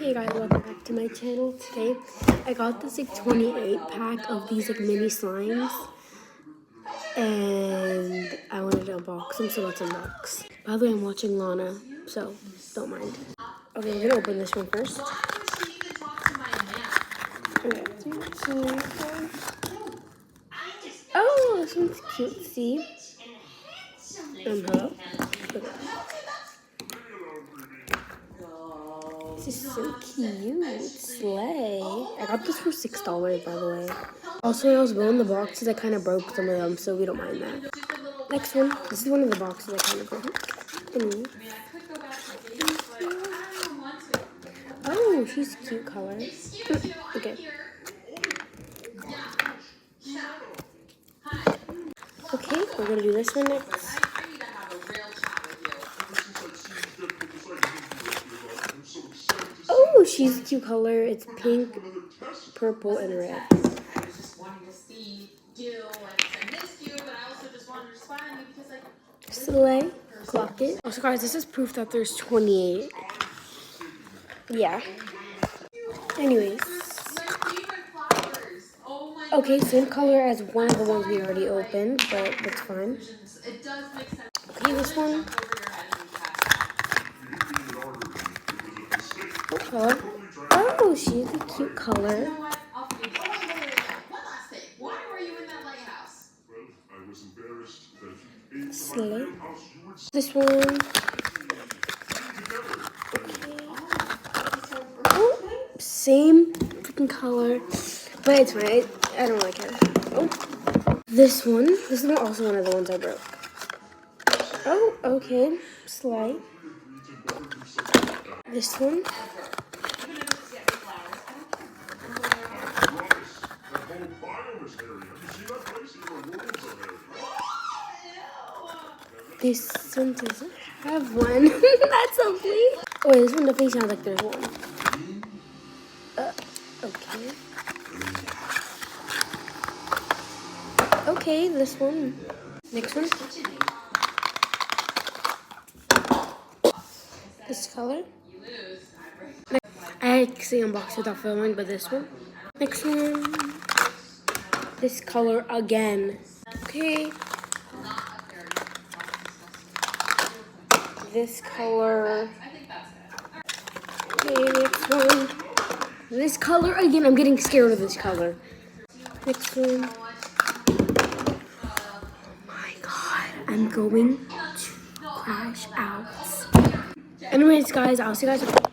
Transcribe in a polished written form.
Hey guys, welcome back to my channel. Today I got this like 28 pack of these like mini slimes and I wanted to unbox them, so let's unbox. By the way, I'm watching Lana, so don't mind. Okay, we're gonna open this one first. Okay. Oh, this one's cute. See? Hello. Okay. This is so cute. Slay. I got this for $6, by the way. Also, when I was building the boxes, I kind of broke some of them, so we don't mind that. Next one. This is one of the boxes I kind of broke. Oh, she's a cute color. Okay. Okay, we're going to do this one next. Oh, she's a cute color. It's pink, purple, and red. Slay. Clock it. Also, guys, this is proof that there's 28. Yeah. Anyways. Okay, same color as one of the ones we already opened, but that's fine. Okay, this one. Color. Oh, she's a cute color. Slay. This one. Okay. Oh, same freaking color, but it's fine. I don't like her. Oh, this one. This is also one of the ones I broke. Oh, okay. Slay. This one. This one doesn't have one. That's ugly. Oh, this one definitely sounds like there's one. Okay. Okay, this one. Next one. This color. I actually unboxed without filming, but this one. Next one. This color again. Okay. This color. Okay, next one. This color again. I'm getting scared of this color. Next one. Oh my god. I'm going to crash out. Anyways, guys, I'll see you guys.